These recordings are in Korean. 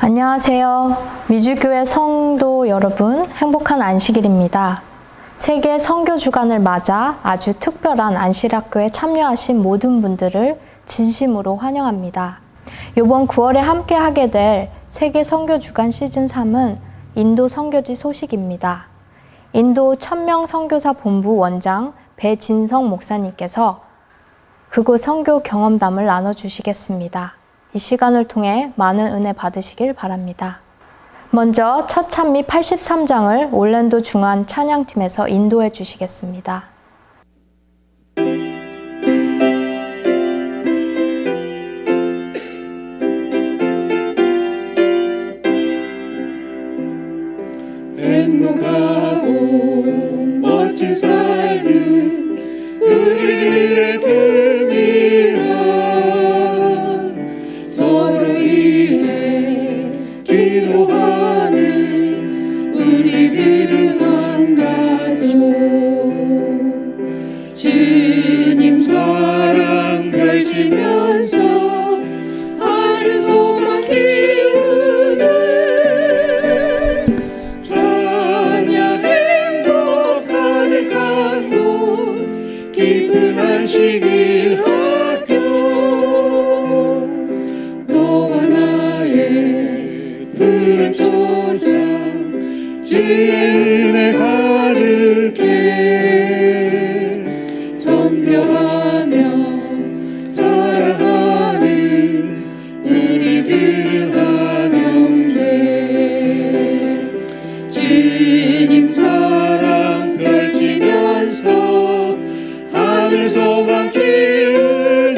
안녕하세요. 미주교회 성도 여러분, 행복한 안식일입니다. 세계 선교 주간을 맞아 아주 특별한 안식학교에 참여하신 모든 분들을 진심으로 환영합니다. 이번 9월에 함께 하게 될 세계 선교 주간 시즌 3은 인도 선교지 소식입니다. 인도 천명 선교사 본부 원장 배진성 목사님께서 그곳 선교 경험담을 나눠주시겠습니다. 이 시간을 통해 많은 은혜 받으시길 바랍니다. 먼저 첫 찬미 83장을 올랜도 중앙 찬양팀에서 인도해 주시겠습니다. 행복하고 멋진 삶은 우리들의 금이라. 서로 위해 기도하는 우리들은 한 가족. 주님 사랑 펼치면서 하늘 소망 키우는 찬양 행복 가득한 곳 기쁜 안식일 학교. 너와 나의 푸른 초장 주의 은혜 가득해 선교하며 사랑하는 우리들은 한 형제. 주님 사랑 펼치면서 하늘 소망 키우는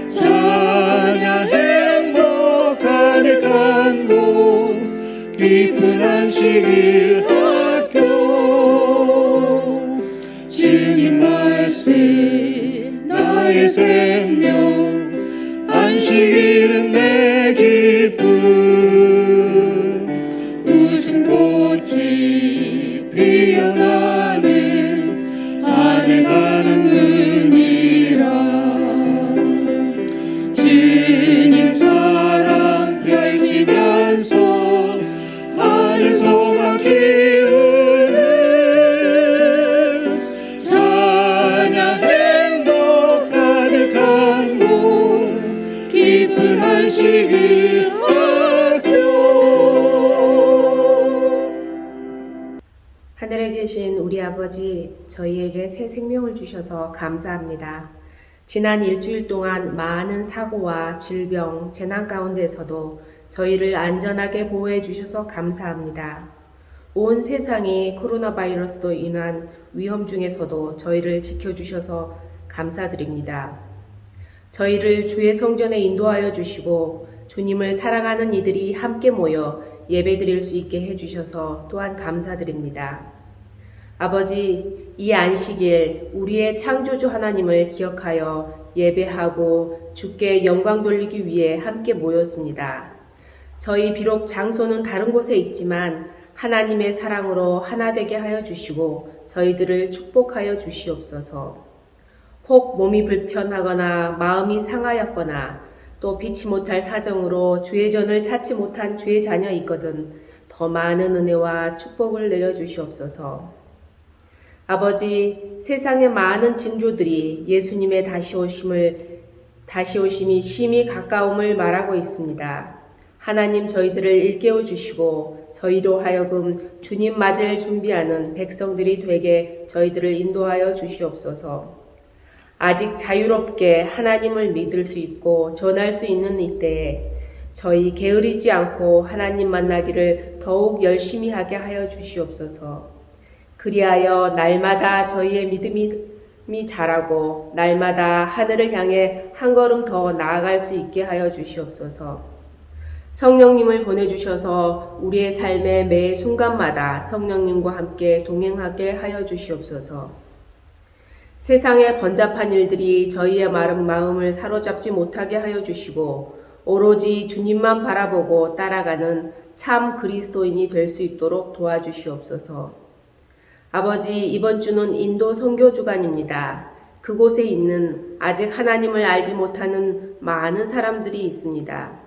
찬양 행복 가득한 곳 깊은 안식일 학교. 주님 말씀 나의 생명 안식일은 내 기쁨. 웃음꽃이 피어나는 하늘 가는 은이라. 주님 사랑 펼치면서 하늘 소망 키우는 찬양 행복 가득한 곳 깊은 안식일 학교. 하늘에 계신 우리 아버지, 저희에게 새 생명을 주셔서 감사합니다. 지난 일주일 동안 많은 사고와 질병, 재난 가운데서도 저희를 안전하게 보호해 주셔서 감사합니다. 온 세상이 코로나 바이러스로 인한 위험 중에서도 저희를 지켜주셔서 감사드립니다. 저희를 주의 성전에 인도하여 주시고 주님을 사랑하는 이들이 함께 모여 예배드릴 수 있게 해주셔서 또한 감사드립니다. 아버지, 이 안식일 우리의 창조주 하나님을 기억하여 예배하고 주께 영광 돌리기 위해 함께 모였습니다. 저희 비록 장소는 다른 곳에 있지만 하나님의 사랑으로 하나 되게 하여 주시고 저희들을 축복하여 주시옵소서. 혹 몸이 불편하거나 마음이 상하였거나 또 피치 못할 사정으로 주의 전을 찾지 못한 주의 자녀 있거든 더 많은 은혜와 축복을 내려주시옵소서. 아버지, 세상의 많은 징조들이 예수님의 다시 오심이 심히 가까움을 말하고 있습니다. 하나님, 저희들을 일깨워 주시고 저희로 하여금 주님 맞을 준비하는 백성들이 되게 저희들을 인도하여 주시옵소서. 아직 자유롭게 하나님을 믿을 수 있고 전할 수 있는 이때에 저희 게으르지 않고 하나님 만나기를 더욱 열심히 하게 하여 주시옵소서. 그리하여 날마다 저희의 믿음이 자라고 날마다 하늘을 향해 한 걸음 더 나아갈 수 있게 하여 주시옵소서. 성령님을 보내주셔서 우리의 삶의 매 순간마다 성령님과 함께 동행하게 하여 주시옵소서. 세상의 번잡한 일들이 저희의 마른 마음을 사로잡지 못하게 하여 주시고 오로지 주님만 바라보고 따라가는 참 그리스도인이 될 수 있도록 도와주시옵소서. 아버지, 이번 주는 인도 선교 주간입니다. 그곳에 있는 아직 하나님을 알지 못하는 많은 사람들이 있습니다.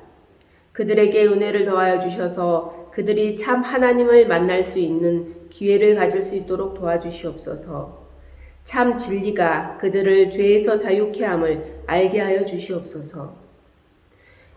그들에게 은혜를 더하여 주셔서 그들이 참 하나님을 만날 수 있는 기회를 가질 수 있도록 도와주시옵소서. 참 진리가 그들을 죄에서 자유케 함을 알게 하여 주시옵소서.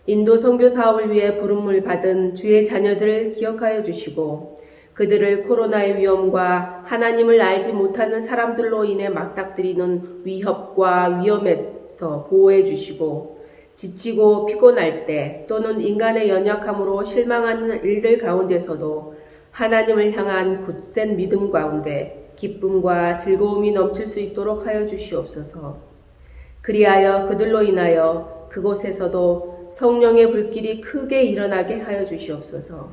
인도 선교 사업을 위해 부름을 받은 주의 자녀들을 기억하여 주시고 그들을 코로나의 위험과 하나님을 알지 못하는 사람들로 인해 맞닥뜨리는 위협과 위험에서 보호해 주시고 지치고 피곤할 때 또는 인간의 연약함으로 실망하는 일들 가운데서도 하나님을 향한 굳센 믿음 가운데 기쁨과 즐거움이 넘칠 수 있도록 하여 주시옵소서. 그리하여 그들로 인하여 그곳에서도 성령의 불길이 크게 일어나게 하여 주시옵소서.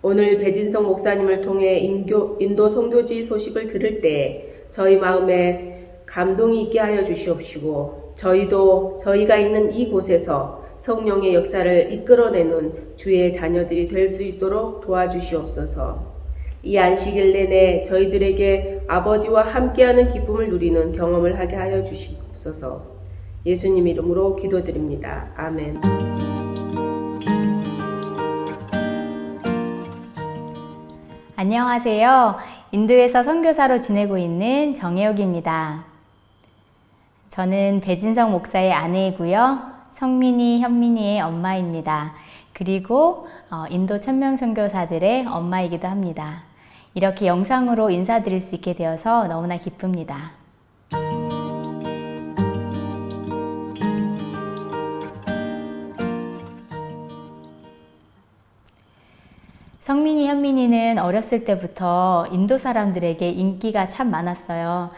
오늘 배진성 목사님을 통해 인도 선교지 소식을 들을 때 저희 마음에 감동이 있게 하여 주시옵시고 저희도 저희가 있는 이곳에서 성령의 역사를 이끌어내는 주의 자녀들이 될 수 있도록 도와주시옵소서. 이 안식일 내내 저희들에게 아버지와 함께하는 기쁨을 누리는 경험을 하게 하여 주시옵소서. 예수님 이름으로 기도드립니다. 아멘. 안녕하세요. 인도에서 선교사로 지내고 있는 정혜옥입니다. 저는 배진성 목사의 아내이고요. 성민이, 현민이의 엄마입니다. 그리고 인도 천명 선교사들의 엄마이기도 합니다. 이렇게 영상으로 인사드릴 수 있게 되어서 너무나 기쁩니다. 성민이, 현민이는 어렸을 때부터 인도 사람들에게 인기가 참 많았어요.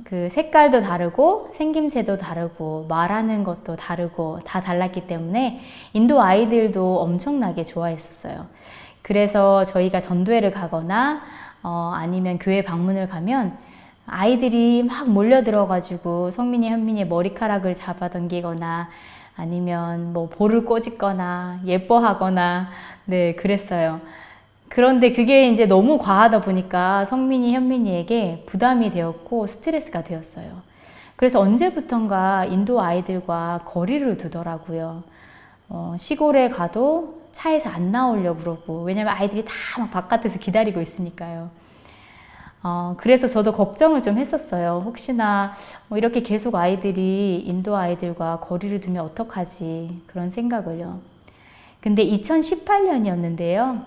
그 색깔도 다르고 생김새도 다르고 말하는 것도 다르고 다 달랐기 때문에 인도 아이들도 엄청나게 좋아했었어요. 그래서 저희가 전도회를 가거나 아니면 교회 방문을 가면 아이들이 막 몰려들어 가지고 성민이, 현민이의 머리카락을 잡아당기거나 아니면 뭐 볼을 꼬집거나 예뻐하거나 네 그랬어요. 그런데 그게 이제 너무 과하다 보니까 성민이, 현민이에게 부담이 되었고 스트레스가 되었어요. 그래서 언제부턴가 인도 아이들과 거리를 두더라고요. 시골에 가도 차에서 안 나오려고 그러고 왜냐면 아이들이 다 막 바깥에서 기다리고 있으니까요. 그래서 저도 걱정을 좀 했었어요. 혹시나 이렇게 계속 아이들이 인도 아이들과 거리를 두면 어떡하지 그런 생각을요. 근데 2018년이었는데요.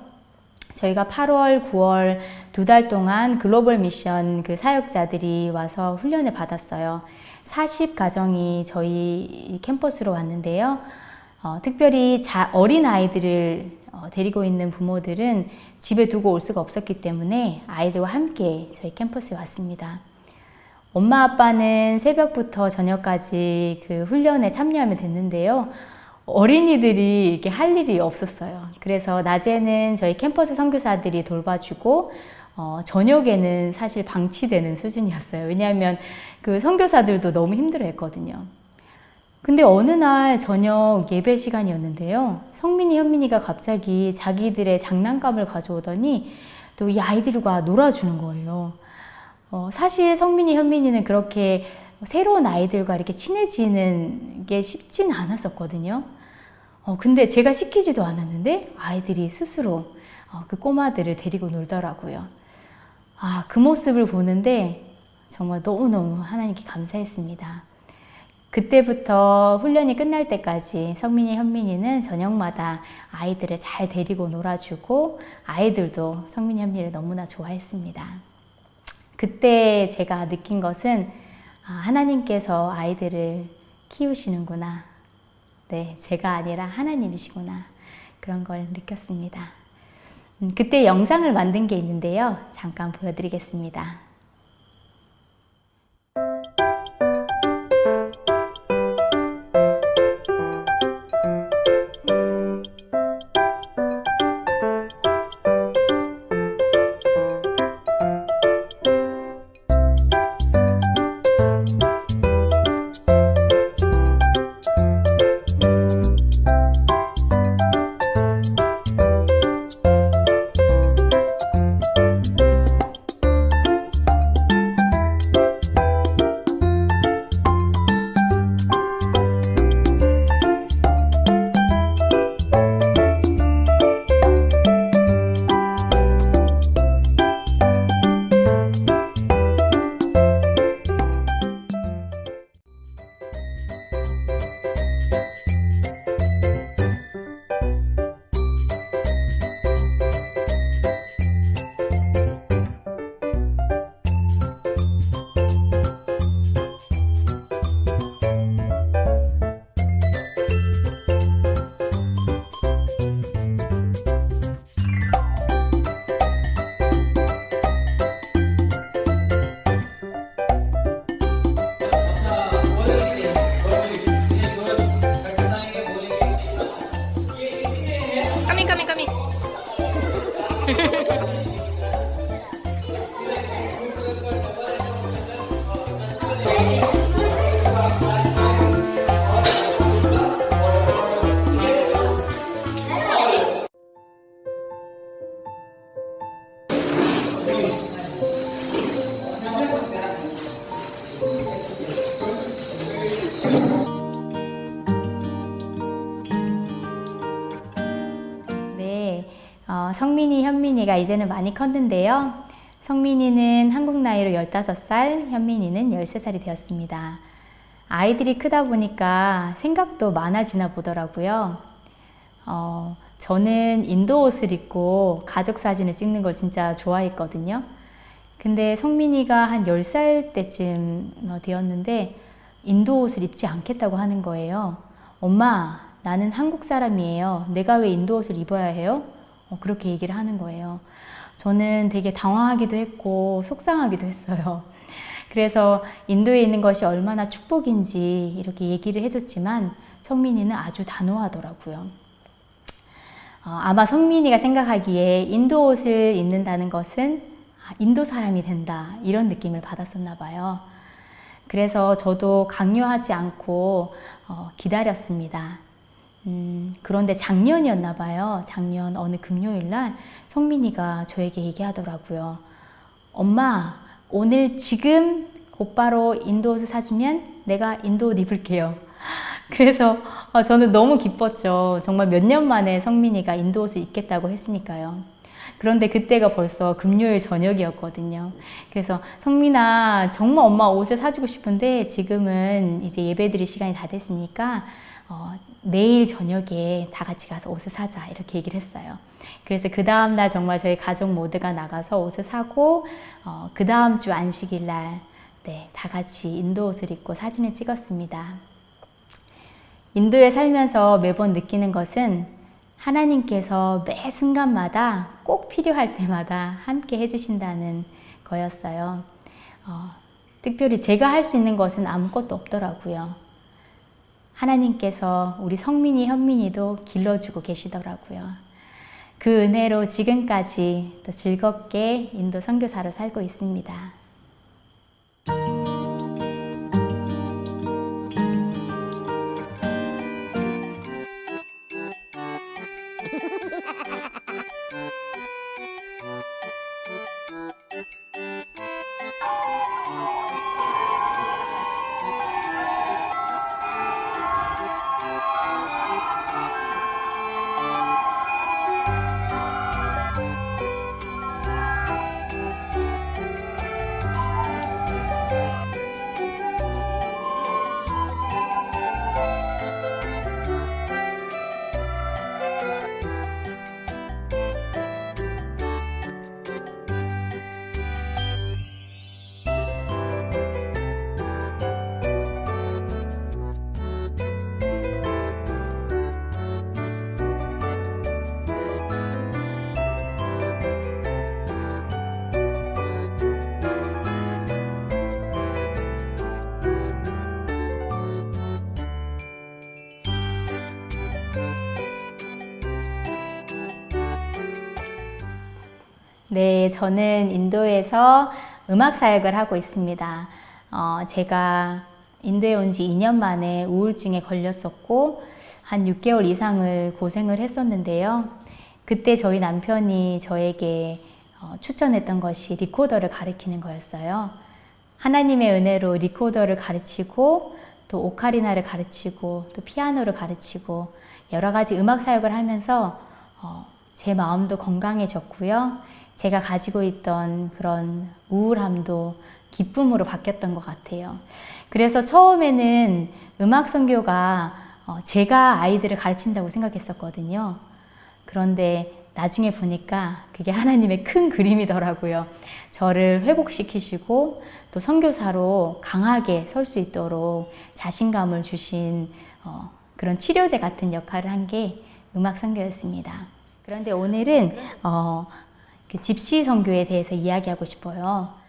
저희가 8월, 9월 2달 동안 글로벌 미션 그 사역자들이 와서 훈련을 받았어요. 40가정이 저희 캠퍼스로 왔는데요. 특별히 어린 아이들을 데리고 있는 부모들은 집에 두고 올 수가 없었기 때문에 아이들과 함께 저희 캠퍼스에 왔습니다. 엄마 아빠는 새벽부터 저녁까지 그 훈련에 참여하면 됐는데요. 어린이들이 이렇게 할 일이 없었어요. 그래서 낮에는 저희 캠퍼스 선교사들이 돌봐주고 저녁에는 사실 방치되는 수준이었어요. 왜냐하면 그 선교사들도 너무 힘들어했거든요. 근데 어느 날 저녁 예배 시간이었는데요. 성민이, 현민이가 갑자기 자기들의 장난감을 가져오더니 또 이 아이들과 놀아주는 거예요. 사실 성민이, 현민이는 그렇게 새로운 아이들과 이렇게 친해지는 게 쉽지는 않았었거든요. 근데 제가 시키지도 않았는데 아이들이 스스로 그 꼬마들을 데리고 놀더라고요. 그 모습을 보는데 정말 너무너무 하나님께 감사했습니다. 그때부터 훈련이 끝날 때까지 성민이, 현민이는 저녁마다 아이들을 잘 데리고 놀아주고 아이들도 성민이, 현민이를 너무나 좋아했습니다. 그때 제가 느낀 것은 하나님께서 아이들을 키우시는구나. 네, 제가 아니라 하나님이시구나. 그런 걸 느꼈습니다. 그때 영상을 만든 게 있는데요. 잠깐 보여드리겠습니다. 성민이, 현민이가 이제는 많이 컸는데요. 성민이는 한국 나이로 15살, 현민이는 13살이 되었습니다. 아이들이 크다 보니까 생각도 많아지나 보더라고요. 저는 인도 옷을 입고 가족 사진을 찍는 걸 진짜 좋아했거든요. 근데 성민이가 한 10살 때쯤 되었는데 인도 옷을 입지 않겠다고 하는 거예요. 엄마, 나는 한국 사람이에요. 내가 왜 인도 옷을 입어야 해요? 그렇게 얘기를 하는 거예요. 저는 되게 당황하기도 했고 속상하기도 했어요. 그래서 인도에 있는 것이 얼마나 축복인지 이렇게 얘기를 해줬지만 성민이는 아주 단호하더라고요. 아마 성민이가 생각하기에 인도 옷을 입는다는 것은 인도 사람이 된다 이런 느낌을 받았었나 봐요. 그래서 저도 강요하지 않고 기다렸습니다. 그런데 작년이었나 봐요. 작년 어느 금요일 날 성민이가 저에게 얘기하더라고요. 엄마, 오늘 지금 곧바로 인도 옷을 사주면 내가 인도 옷 입을게요. 그래서 저는 너무 기뻤죠. 정말 몇 년 만에 성민이가 인도 옷을 입겠다고 했으니까요. 그런데 그때가 벌써 금요일 저녁이었거든요. 그래서 성민아, 정말 엄마 옷을 사주고 싶은데 지금은 이제 예배드릴 시간이 다 됐으니까 내일 저녁에 다 같이 가서 옷을 사자 이렇게 얘기를 했어요. 그래서 그 다음날 정말 저희 가족 모두가 나가서 옷을 사고 그 다음 주 안식일 날 다 같이 인도 옷을 입고 사진을 찍었습니다. 인도에 살면서 매번 느끼는 것은 하나님께서 매 순간마다 꼭 필요할 때마다 함께 해주신다는 거였어요. 특별히 제가 할 수 있는 것은 아무것도 없더라고요. 하나님께서 우리 성민이, 현민이도 길러주고 계시더라고요. 그 은혜로 지금까지 또 즐겁게 인도 선교사로 살고 있습니다. 네, 저는 인도에서 음악 사역을 하고 있습니다. 제가 인도에 온 지 2년 만에 우울증에 걸렸었고 한 6개월 이상을 고생을 했었는데요. 그때 저희 남편이 저에게 추천했던 것이 리코더를 가르치는 거였어요. 하나님의 은혜로 리코더를 가르치고 또 오카리나를 가르치고 또 피아노를 가르치고 여러 가지 음악 사역을 하면서 제 마음도 건강해졌고요. 제가 가지고 있던 그런 우울함도 기쁨으로 바뀌었던 것 같아요. 그래서 처음에는 음악 선교가 제가 아이들을 가르친다고 생각했었거든요. 그런데 나중에 보니까 그게 하나님의 큰 그림이더라고요. 저를 회복시키시고 또 선교사로 강하게 설 수 있도록 자신감을 주신 그런 치료제 같은 역할을 한 게 음악 선교였습니다. 그런데 오늘은 그 집시 선교에 대해서 이야기하고 싶어요.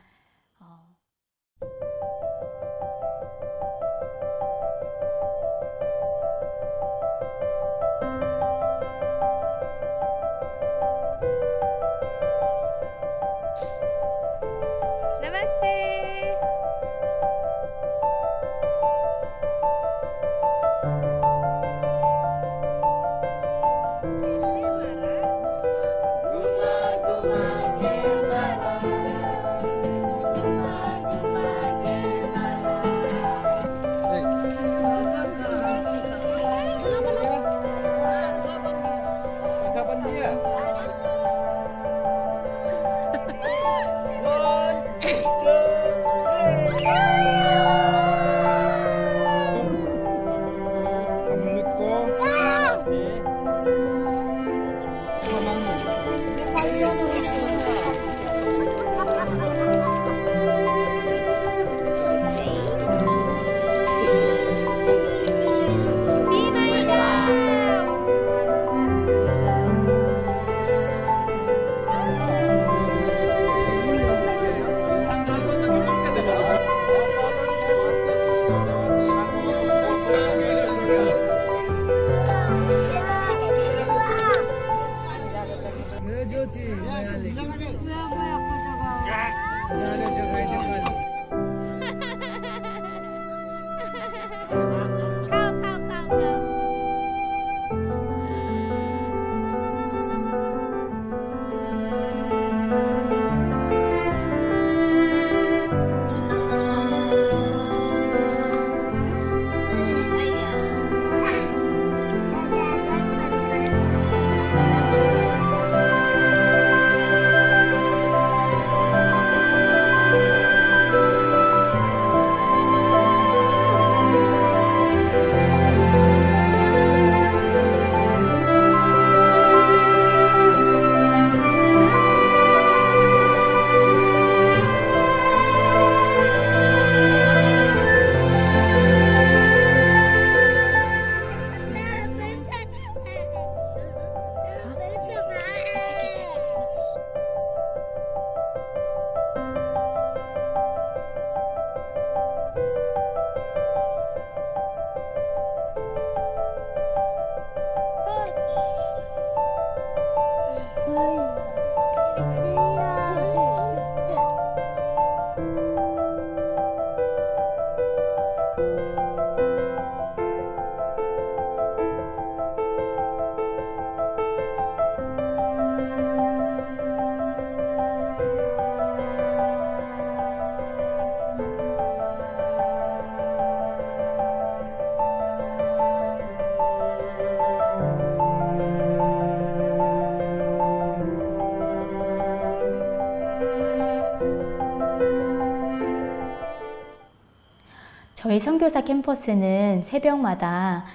저희 선교사 캠퍼스는 새벽마다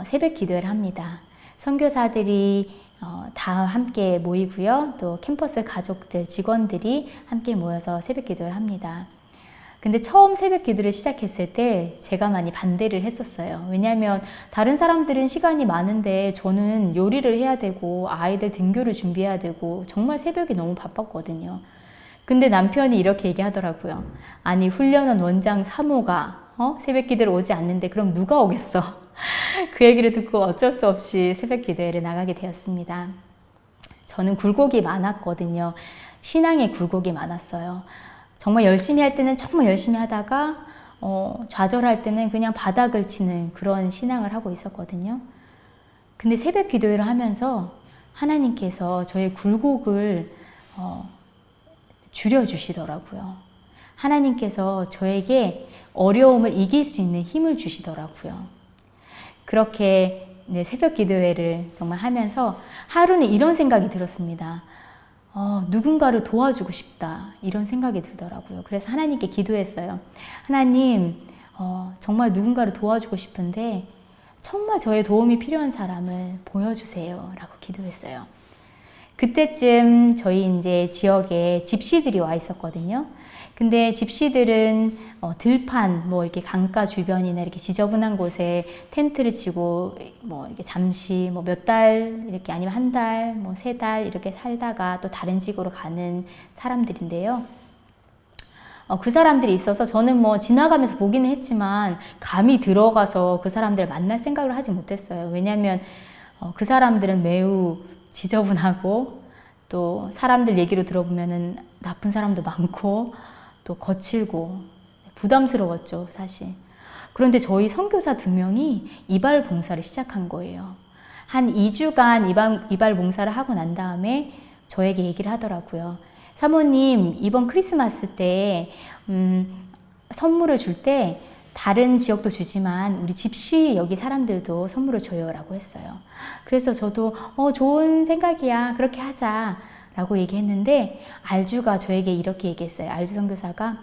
새벽 기도회를 합니다. 선교사들이 다 함께 모이고요. 또 캠퍼스 가족들, 직원들이 함께 모여서 새벽 기도를 합니다. 근데 처음 새벽 기도를 시작했을 때 제가 많이 반대를 했었어요. 왜냐하면 다른 사람들은 시간이 많은데 저는 요리를 해야 되고 아이들 등교를 준비해야 되고 정말 새벽이 너무 바빴거든요. 근데 남편이 이렇게 얘기하더라고요. 아니, 훈련원 원장 사모가 새벽 기도를 오지 않는데 그럼 누가 오겠어? 그 얘기를 듣고 어쩔 수 없이 새벽 기도회를 나가게 되었습니다. 저는 굴곡이 많았거든요. 신앙에 굴곡이 많았어요. 정말 열심히 할 때는 정말 열심히 하다가 좌절할 때는 그냥 바닥을 치는 그런 신앙을 하고 있었거든요. 근데 새벽 기도회를 하면서 하나님께서 저의 굴곡을 줄여주시더라고요. 하나님께서 저에게 어려움을 이길 수 있는 힘을 주시더라고요. 그렇게 새벽 기도회를 정말 하면서 하루는 이런 생각이 들었습니다. 누군가를 도와주고 싶다, 이런 생각이 들더라고요. 그래서 하나님께 기도했어요. 하나님, 정말 누군가를 도와주고 싶은데 정말 저의 도움이 필요한 사람을 보여주세요 라고 기도했어요. 그때쯤 저희 이제 지역에 집시들이 와 있었거든요. 근데 집시들은 들판, 뭐 이렇게 강가 주변이나 이렇게 지저분한 곳에 텐트를 치고 뭐 이렇게 잠시 뭐 몇 달 이렇게 아니면 한 달, 뭐 3달 이렇게 살다가 또 다른 지역으로 가는 사람들인데요. 그 사람들이 있어서 저는 뭐 지나가면서 보기는 했지만 감히 들어가서 그 사람들을 만날 생각을 하지 못했어요. 왜냐하면 그 사람들은 매우 지저분하고 또 사람들 얘기로 들어보면은 나쁜 사람도 많고 또 거칠고 부담스러웠죠, 사실. 그런데 저희 선교사 2명이 이발 봉사를 시작한 거예요. 한 2주간 이발 봉사를 하고 난 다음에 저에게 얘기를 하더라고요. 사모님, 이번 크리스마스 때 선물을 줄 때 다른 지역도 주지만 우리 집시 여기 사람들도 선물을 줘요 라고 했어요. 그래서 저도 좋은 생각이야, 그렇게 하자 라고 얘기했는데 알주가 저에게 이렇게 얘기했어요. 알주 선교사가,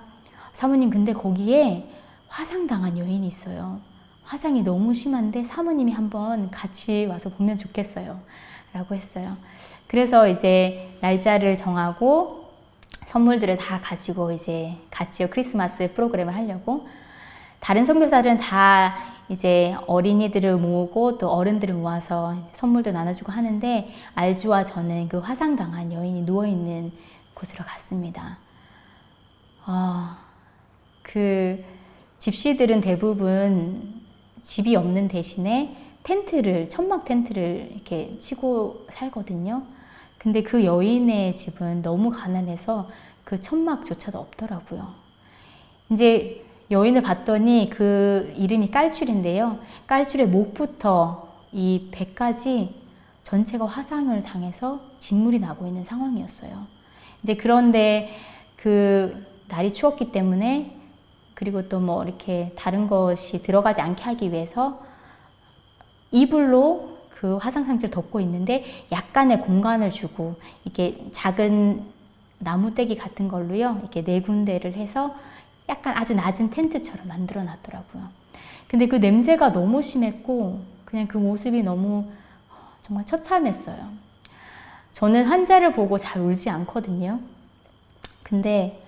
사모님 근데 거기에 화상당한 여인이 있어요. 화상이 너무 심한데 사모님이 한번 같이 와서 보면 좋겠어요 라고 했어요. 그래서 이제 날짜를 정하고 선물들을 다 가지고 이제 같이요 크리스마스 프로그램을 하려고, 다른 선교사들은 다 이제 어린이들을 모으고 또 어른들을 모아서 선물도 나눠주고 하는데 알주와 저는 그 화상당한 여인이 누워있는 곳으로 갔습니다. 그 집시들은 대부분 집이 없는 대신에 텐트를, 천막 텐트를 이렇게 치고 살거든요. 근데 그 여인의 집은 너무 가난해서 그 천막조차도 없더라고요. 이제 여인을 봤더니 그 이름이 깔출인데요. 깔출의 목부터 이 배까지 전체가 화상을 당해서 진물이 나고 있는 상황이었어요. 이제 그런데 그 날이 추웠기 때문에, 그리고 또 뭐 이렇게 다른 것이 들어가지 않게 하기 위해서 이불로 그 화상 상처를 덮고 있는데 약간의 공간을 주고 이렇게 작은 나무떼기 같은 걸로요, 이렇게 네 군데를 해서 약간 아주 낮은 텐트처럼 만들어 놨더라고요. 근데 그 냄새가 너무 심했고 그냥 그 모습이 너무 정말 처참했어요. 저는 환자를 보고 잘 울지 않거든요. 근데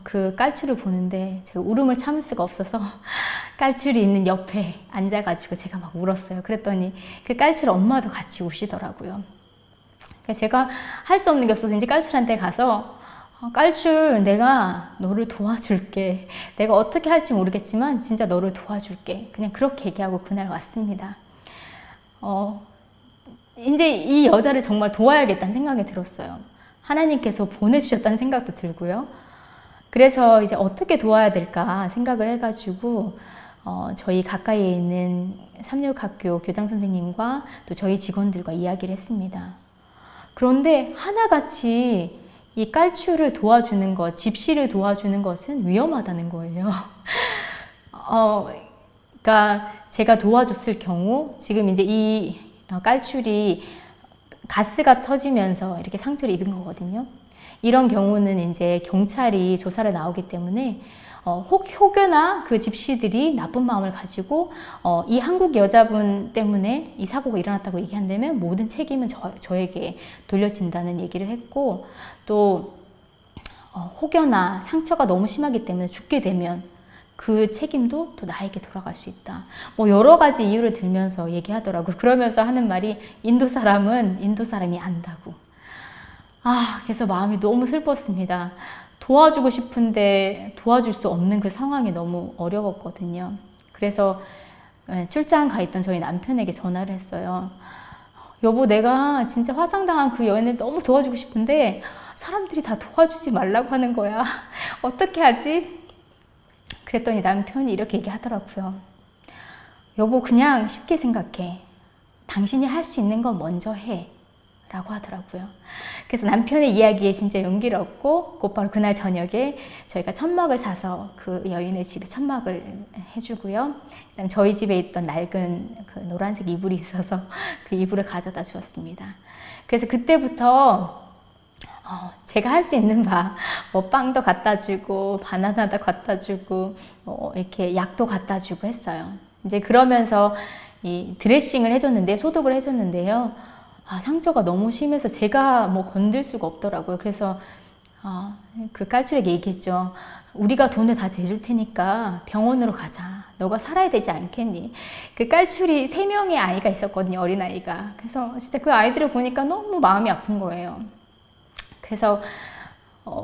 그 깔출을 보는데 제가 울음을 참을 수가 없어서 깔출이 있는 옆에 앉아가지고 제가 막 울었어요. 그랬더니 그 깔출 엄마도 같이 우시더라고요. 그래서 제가 할 수 없는 게 없어서 이제 깔출한테 가서 깔출, 내가 너를 도와줄게. 내가 어떻게 할지 모르겠지만 진짜 너를 도와줄게. 그냥 그렇게 얘기하고 그날 왔습니다. 이제 이 여자를 정말 도와야겠다는 생각이 들었어요. 하나님께서 보내주셨다는 생각도 들고요. 그래서 이제 어떻게 도와야 될까 생각을 해가지고 저희 가까이에 있는 삼육학교 교장 선생님과 또 저희 직원들과 이야기를 했습니다. 그런데 하나같이 이 깔출을 도와주는 것, 집시를 도와주는 것은 위험하다는 거예요. 그러니까 제가 도와줬을 경우 지금 이제 이 깔출이 가스가 터지면서 이렇게 상처를 입은 거거든요. 이런 경우는 이제 경찰이 조사를 나오기 때문에 혹여나 그 집시들이 나쁜 마음을 가지고 이 한국 여자분 때문에 이 사고가 일어났다고 얘기한다면 모든 책임은 저에게 돌려진다는 얘기를 했고, 또 혹여나 상처가 너무 심하기 때문에 죽게 되면 그 책임도 또 나에게 돌아갈 수 있다. 뭐 여러 가지 이유를 들면서 얘기하더라고요. 그러면서 하는 말이 인도 사람은 인도 사람이 안다고. 그래서 마음이 너무 슬펐습니다. 도와주고 싶은데 도와줄 수 없는 그 상황이 너무 어려웠거든요. 그래서 출장 가 있던 저희 남편에게 전화를 했어요. 여보, 내가 진짜 화상당한 그 여인을 너무 도와주고 싶은데 사람들이 다 도와주지 말라고 하는 거야. 어떻게 하지? 그랬더니 남편이 이렇게 얘기하더라고요. 여보, 그냥 쉽게 생각해. 당신이 할 수 있는 건 먼저 해. 라고 하더라고요. 그래서 남편의 이야기에 진짜 용기를 얻고 곧바로 그날 저녁에 저희가 천막을 사서 그 여인의 집에 천막을 해주고요. 그다음 저희 집에 있던 낡은 그 노란색 이불이 있어서 그 이불을 가져다 주었습니다. 그래서 그때부터 제가 할 수 있는 바, 뭐 빵도 갖다 주고 바나나도 갖다 주고 이렇게 약도 갖다 주고 했어요. 이제 그러면서 이 드레싱을 해줬는데, 소독을 해줬는데요. 상처가 너무 심해서 제가 뭐 건들 수가 없더라고요. 그래서 그 깔출에게 얘기했죠. 우리가 돈을 다 대줄 테니까 병원으로 가자. 너가 살아야 되지 않겠니? 그 깔출이 3명의 아이가 있었거든요. 어린아이가. 그래서 진짜 그 아이들을 보니까 너무 마음이 아픈 거예요. 그래서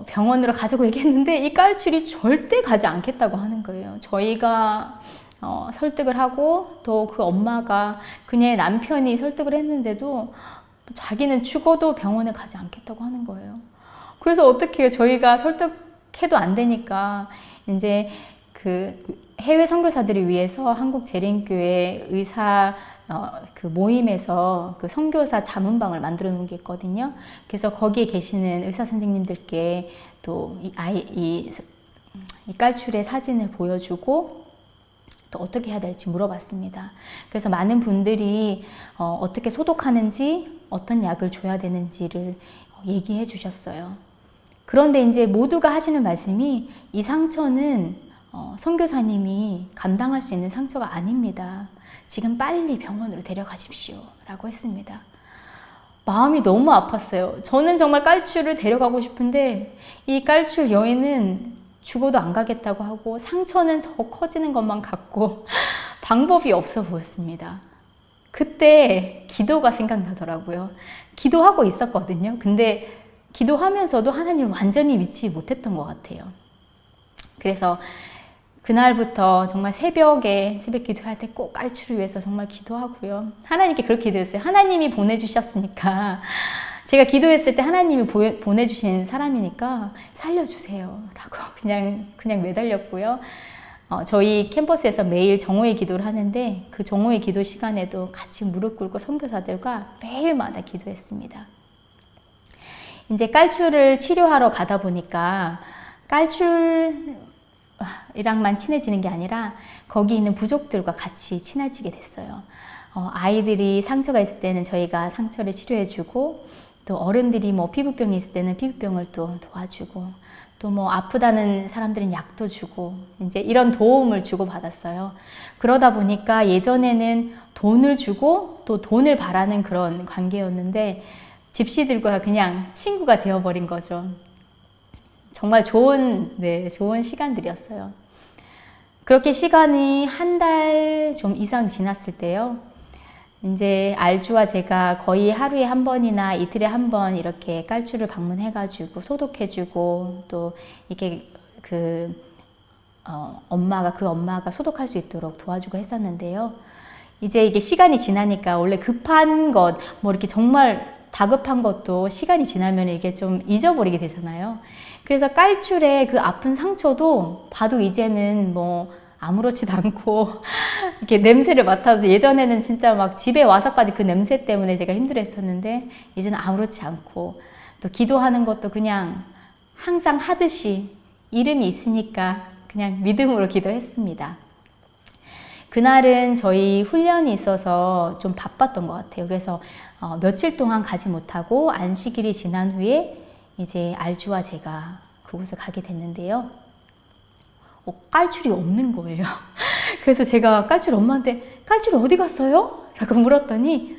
병원으로 가자고 얘기했는데 이 깔출이 절대 가지 않겠다고 하는 거예요. 저희가 설득을 하고 또 그 엄마가, 그녀의 남편이 설득을 했는데도 자기는 죽어도 병원에 가지 않겠다고 하는 거예요. 그래서 어떻게 해요? 저희가 설득해도 안 되니까 이제 그 해외 선교사들을 위해서 한국 재림교회 의사 그 모임에서 그 선교사 자문방을 만들어 놓은 게 있거든요. 그래서 거기에 계시는 의사 선생님들께 또 이 깔출의 사진을 보여주고 또 어떻게 해야 될지 물어봤습니다. 그래서 많은 분들이 어떻게 소독하는지, 어떤 약을 줘야 되는지를 얘기해 주셨어요. 그런데 이제 모두가 하시는 말씀이 이 상처는 선교사님이 감당할 수 있는 상처가 아닙니다. 지금 빨리 병원으로 데려가십시오 라고 했습니다. 마음이 너무 아팠어요. 저는 정말 깔출을 데려가고 싶은데 이 깔출 여인은 죽어도 안 가겠다고 하고 상처는 더 커지는 것만 같고 방법이 없어 보였습니다. 그때 기도가 생각나더라고요. 기도하고 있었거든요. 근데 기도하면서도 하나님을 완전히 믿지 못했던 것 같아요. 그래서 그날부터 정말 새벽 기도할 때 꼭 깔출을 위해서 정말 기도하고요. 하나님께 그렇게 기도했어요. 하나님이 보내주셨으니까 제가 기도했을 때 하나님이 보내주신 사람이니까 살려주세요 라고 그냥 매달렸고요. 저희 캠퍼스에서 매일 정오의 기도를 하는데 그 정오의 기도 시간에도 같이 무릎 꿇고 선교사들과 매일마다 기도했습니다. 이제 깔출을 치료하러 가다 보니까 깔출이랑만 친해지는 게 아니라 거기 있는 부족들과 같이 친해지게 됐어요. 아이들이 상처가 있을 때는 저희가 상처를 치료해주고, 또 어른들이 뭐 피부병이 있을 때는 피부병을 또 도와주고, 또 뭐 아프다는 사람들은 약도 주고, 이제 이런 도움을 주고 받았어요. 그러다 보니까 예전에는 돈을 주고 또 돈을 바라는 그런 관계였는데 집시들과 그냥 친구가 되어버린 거죠. 정말 좋은 시간들이었어요. 그렇게 시간이 한 달 좀 이상 지났을 때요. 이제 알주와 제가 거의 하루에 한 번이나 이틀에 한 번 이렇게 깔주를 방문해가지고 소독해주고, 또 이렇게 엄마가 소독할 수 있도록 도와주고 했었는데요. 이제 이게 시간이 지나니까 원래 급한 것, 뭐 이렇게 정말 다급한 것도 시간이 지나면 이게 좀 잊어버리게 되잖아요. 그래서 깔출의 그 아픈 상처도 봐도 이제는 뭐 아무렇지도 않고 이렇게 냄새를 맡아서, 예전에는 진짜 막 집에 와서까지 그 냄새 때문에 제가 힘들어 했었는데 이제는 아무렇지 않고, 또 기도하는 것도 그냥 항상 하듯이 이름이 있으니까 그냥 믿음으로 기도했습니다. 그날은 저희 훈련이 있어서 좀 바빴던 것 같아요. 그래서 며칠 동안 가지 못하고 안식일이 지난 후에 이제 알주와 제가 그곳을 가게 됐는데요. 깔출이 없는 거예요. 그래서 제가 깔출 엄마한테 깔출이 어디 갔어요? 라고 물었더니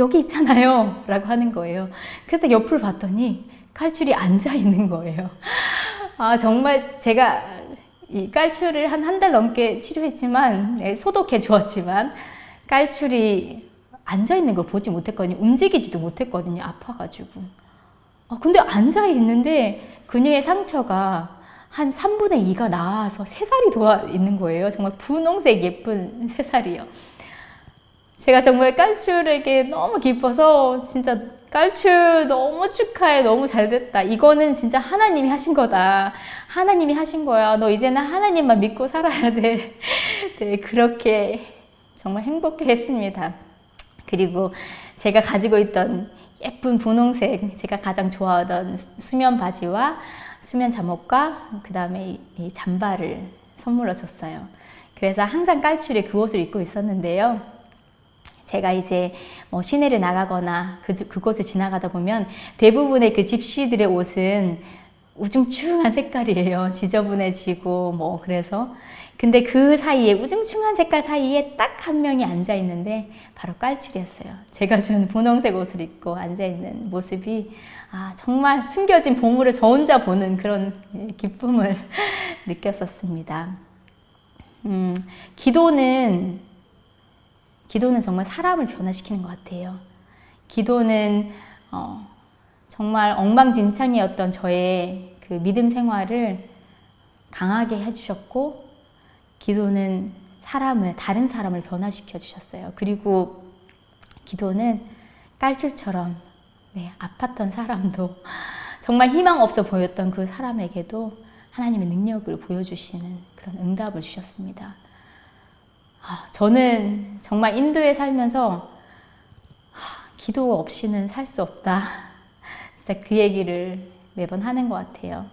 여기 있잖아요 라고 하는 거예요. 그래서 옆을 봤더니 깔출이 앉아 있는 거예요. 정말 제가 이 깔출을 한 달 넘게 치료했지만, 소독해 주었지만 깔출이 앉아 있는 걸 보지 못했거든요. 움직이지도 못했거든요. 아파가지고. 근데 앉아 있는데 그녀의 상처가 한 3분의 2가 나아서 새살이 돋아 있는 거예요. 정말 분홍색 예쁜 새살이요. 제가 정말 깔출에게 너무 기뻐서, 진짜 깔출 너무 축하해, 너무 잘됐다, 이거는 진짜 하나님이 하신 거다, 하나님이 하신 거야, 너 이제는 하나님만 믿고 살아야 돼. 네, 그렇게 정말 행복해 했습니다. 그리고 제가 가지고 있던 예쁜 분홍색, 제가 가장 좋아하던 수면 바지와 수면 잠옷과 그 다음에 이 잠바를 선물로 줬어요. 그래서 항상 깔출이 그 옷을 입고 있었는데요. 제가 이제 뭐 시내를 나가거나 그곳을 지나가다 보면 대부분의 그 집시들의 옷은 우중충한 색깔이에요. 지저분해지고 뭐 그래서. 근데 그 사이에, 우중충한 색깔 사이에 딱 한 명이 앉아 있는데 바로 깔출이었어요. 제가 준 분홍색 옷을 입고 앉아 있는 모습이 정말 숨겨진 보물을 저 혼자 보는 그런 기쁨을 느꼈었습니다. 기도는 정말 사람을 변화시키는 것 같아요. 기도는 정말 엉망진창이었던 저의 그 믿음 생활을 강하게 해주셨고, 기도는 다른 사람을 변화시켜 주셨어요. 그리고 기도는 깔줄처럼 아팠던 사람도, 정말 희망 없어 보였던 그 사람에게도 하나님의 능력을 보여주시는 그런 응답을 주셨습니다. 저는 정말 인도에 살면서 기도 없이는 살 수 없다, 진짜 그 얘기를 매번 하는 것 같아요.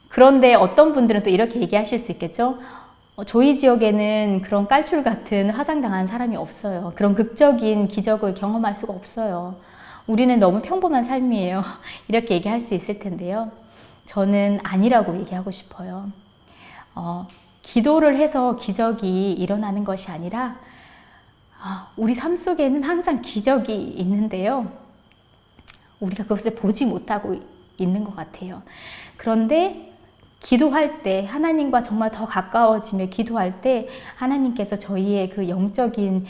그런데 어떤 분들은 또 이렇게 얘기하실 수 있겠죠. 저희 지역에는 그런 깔출 같은 화상당한 사람이 없어요. 그런 극적인 기적을 경험할 수가 없어요. 우리는 너무 평범한 삶이에요. 이렇게 얘기할 수 있을 텐데요. 저는 아니라고 얘기하고 싶어요. 기도를 해서 기적이 일어나는 것이 아니라 우리 삶 속에는 항상 기적이 있는데요. 우리가 그것을 보지 못하고 있는 것 같아요. 그런데 기도할 때, 하나님과 정말 더 가까워지며 기도할 때 하나님께서 저희의 그 영적인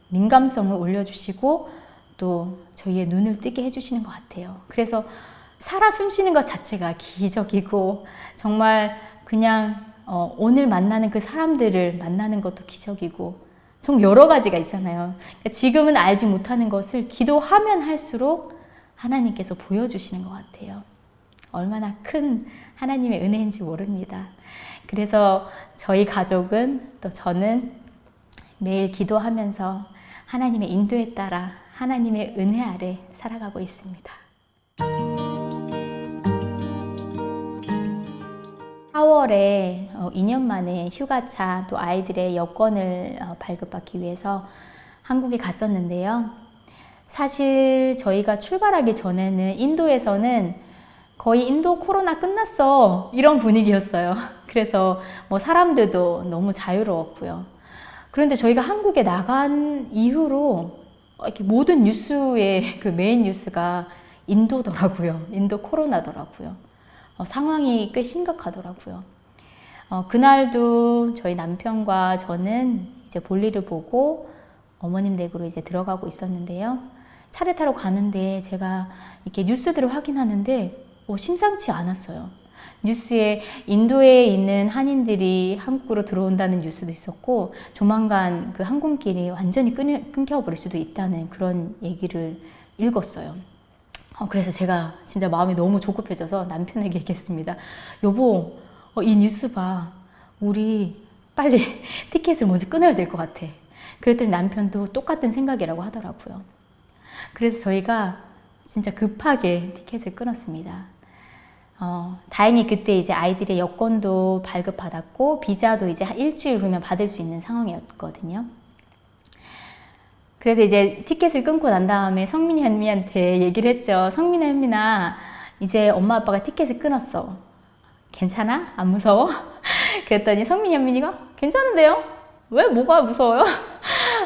민감성을 올려주시고 또 저희의 눈을 뜨게 해주시는 것 같아요. 그래서 살아 숨쉬는 것 자체가 기적이고, 정말 그냥 오늘 만나는 그 사람들을 만나는 것도 기적이고, 정말 여러 가지가 있잖아요. 그러니까 지금은 알지 못하는 것을 기도하면 할수록 하나님께서 보여주시는 것 같아요. 얼마나 큰 하나님의 은혜인지 모릅니다. 그래서 저희 가족은 또 저는 매일 기도하면서 하나님의 인도에 따라 하나님의 은혜 아래 살아가고 있습니다. 4월에 2년 만에 휴가차 또 아이들의 여권을 발급받기 위해서 한국에 갔었는데요. 사실 저희가 출발하기 전에는 인도에서는 거의 인도 코로나 끝났어 이런 분위기였어요. 그래서 뭐 사람들도 너무 자유로웠고요. 그런데 저희가 한국에 나간 이후로 이렇게 모든 뉴스의 그 메인 뉴스가 인도더라고요. 인도 코로나더라고요. 상황이 꽤 심각하더라고요. 그날도 저희 남편과 저는 이제 볼일을 보고 어머님 댁으로 이제 들어가고 있었는데요. 차를 타러 가는데 제가 이렇게 뉴스들을 확인하는데 심상치 않았어요. 뉴스에 인도에 있는 한인들이 한국으로 들어온다는 뉴스도 있었고 조만간 그 항공길이 완전히 끊겨버릴 수도 있다는 그런 얘기를 읽었어요. 그래서 제가 진짜 마음이 너무 조급해져서 남편에게 얘기했습니다. 여보, 이 뉴스 봐. 우리 빨리 티켓을 먼저 끊어야 될 것 같아. 그랬더니 남편도 똑같은 생각이라고 하더라고요. 그래서 저희가 진짜 급하게 티켓을 끊었습니다. 다행히 그때 이제 아이들의 여권도 발급받았고 비자도 이제 한 일주일 후면 받을 수 있는 상황이었거든요. 그래서 이제 티켓을 끊고 난 다음에 성민이 현미한테 얘기를 했죠. 성민아 현민아 이제 엄마 아빠가 티켓을 끊었어. 괜찮아? 안 무서워? 그랬더니 성민이 현민이가 괜찮은데요? 왜 뭐가 무서워요?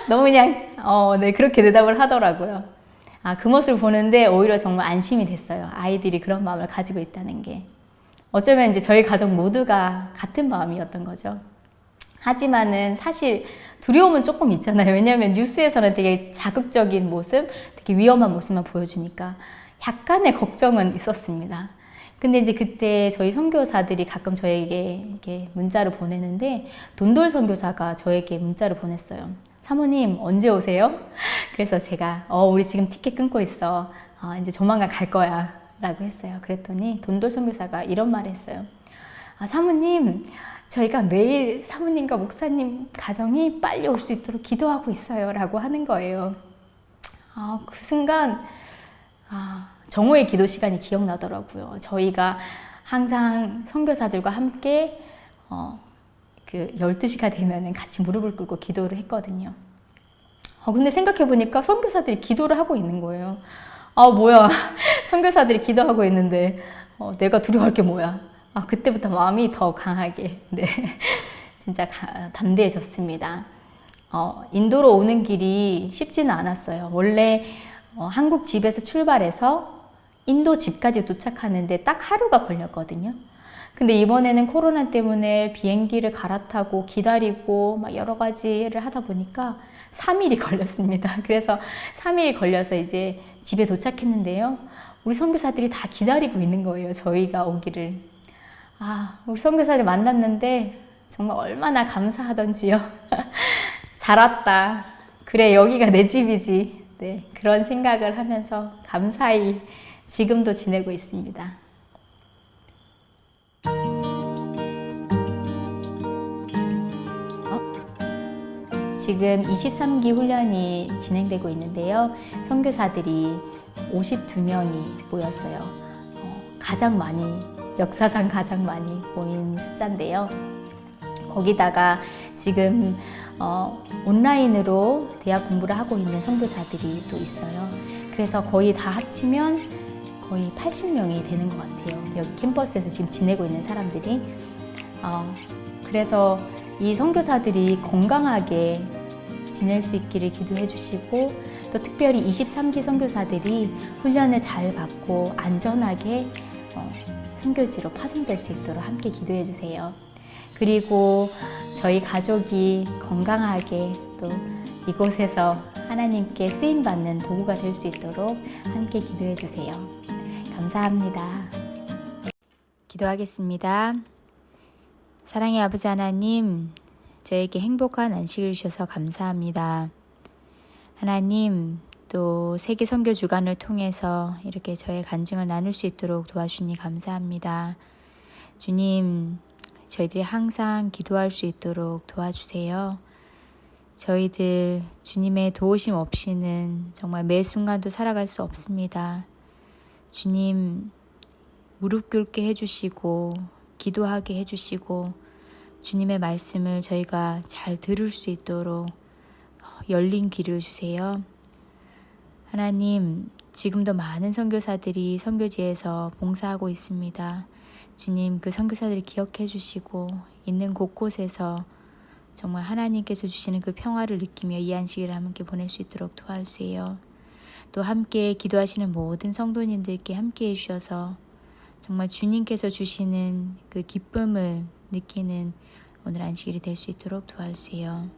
너무 그냥 네 그렇게 대답을 하더라고요. 그 모습을 보는데 오히려 정말 안심이 됐어요. 아이들이 그런 마음을 가지고 있다는 게. 어쩌면 이제 저희 가족 모두가 같은 마음이었던 거죠. 하지만은 사실 두려움은 조금 있잖아요. 왜냐하면 뉴스에서는 되게 자극적인 모습, 되게 위험한 모습만 보여주니까 약간의 걱정은 있었습니다. 근데 이제 그때 저희 선교사들이 가끔 저에게 이렇게 문자를 보내는데 돈돌 선교사가 저에게 문자를 보냈어요. 사모님 언제 오세요? 그래서 제가 우리 지금 티켓 끊고 있어. 이제 조만간 갈 거야 라고 했어요. 그랬더니 돈돌 선교사가 이런 말을 했어요. 사모님 저희가 매일 사모님과 목사님 가정이 빨리 올 수 있도록 기도하고 있어요 라고 하는 거예요. 그 순간 정오의 기도 시간이 기억나더라고요. 저희가 항상 선교사들과 함께 그 12시가 되면 같이 무릎을 꿇고 기도를 했거든요. 근데 생각해보니까 선교사들이 기도를 하고 있는 거예요. 뭐야 선교사들이 기도하고 있는데 내가 두려워할 게 뭐야. 그때부터 마음이 더 강하게 진짜 담대해졌습니다. 인도로 오는 길이 쉽지는 않았어요. 원래 한국 집에서 출발해서 인도 집까지 도착하는데 딱 하루가 걸렸거든요. 근데 이번에는 코로나 때문에 비행기를 갈아타고 기다리고 막 여러 가지를 하다 보니까 3일이 걸렸습니다. 그래서 3일이 걸려서 이제 집에 도착했는데요. 우리 선교사들이 다 기다리고 있는 거예요. 저희가 오기를. 우리 선교사를 만났는데 정말 얼마나 감사하던지요. 잘 왔다. 그래 여기가 내 집이지. 네, 그런 생각을 하면서 감사히 지금도 지내고 있습니다. 지금 23기 훈련이 진행되고 있는데요. 선교사들이 52명이 모였어요. 가장 많이 역사상 가장 많이 모인 숫자인데요. 거기다가 지금 온라인으로 대학 공부를 하고 있는 선교사들이 또 있어요. 그래서 거의 다 합치면 거의 80명이 되는 것 같아요. 여기 캠퍼스에서 지금 지내고 있는 사람들이. 그래서 이 선교사들이 건강하게 지낼 수 있기를 기도해 주시고 또 특별히 23기 선교사들이 훈련을 잘 받고 안전하게 선교지로 파송될 수 있도록 함께 기도해 주세요. 그리고 저희 가족이 건강하게 또 이곳에서 하나님께 쓰임받는 도구가 될 수 있도록 함께 기도해 주세요. 감사합니다. 기도하겠습니다. 사랑의 아버지 하나님, 저에게 행복한 안식을 주셔서 감사합니다. 하나님, 또 세계 선교 주간을 통해서 이렇게 저의 간증을 나눌 수 있도록 도와주니 감사합니다. 주님, 저희들이 항상 기도할 수 있도록 도와주세요. 저희들 주님의 도우심 없이는 정말 매 순간도 살아갈 수 없습니다. 주님, 무릎 꿇게 해주시고 기도하게 해주시고 주님의 말씀을 저희가 잘 들을 수 있도록 열린 귀를 주세요. 하나님, 지금도 많은 선교사들이 선교지에서 봉사하고 있습니다. 주님, 그 선교사들을 기억해 주시고 있는 곳곳에서 정말 하나님께서 주시는 그 평화를 느끼며 이 안식일을 함께 보낼 수 있도록 도와주세요. 또 함께 기도하시는 모든 성도님들께 함께 해주셔서 정말 주님께서 주시는 그 기쁨을 느끼는 오늘 안식일이 될 수 있도록 도와주세요.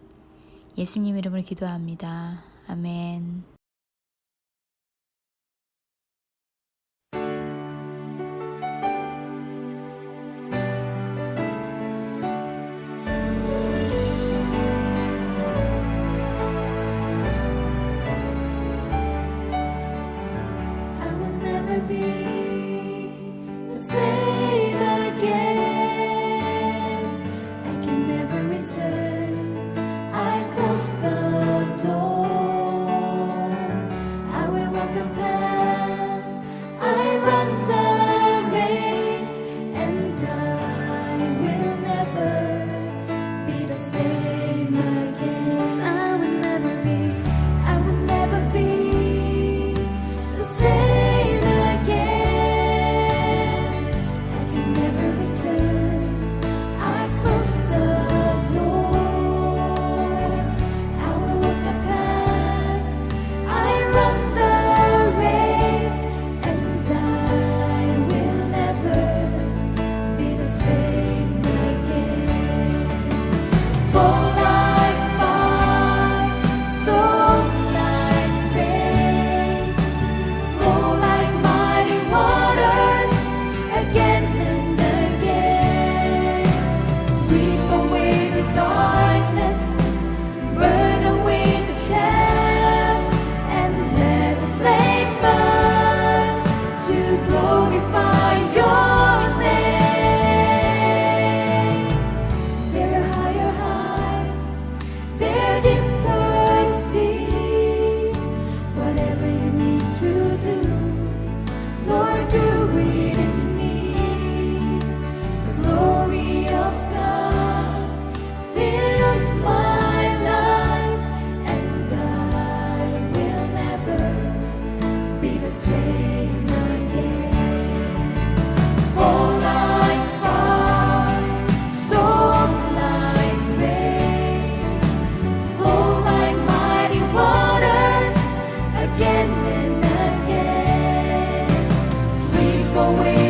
예수님 이름으로 기도합니다. 아멘. I will never be the same again. I can never return. I close the door. I will walk the path. I run the race, and I will never be the same again. I will never be. I will never be the same again. I can never return. I close the door. I will walk the path. I run the race, and I will never be the same again. Fall like fire, soar like rain, flow like mighty waters, again and again. Sweep away the darkness, burn away the chaff, and let the flame burn to glorify your name. There are higher heights, there are deeper seas. Whatever you need to do, Lord, do it in me. The glory of God fills my life, and I will never be the same again. Fall like fire, soar like rain, flow like mighty waters, again and again. Sweep away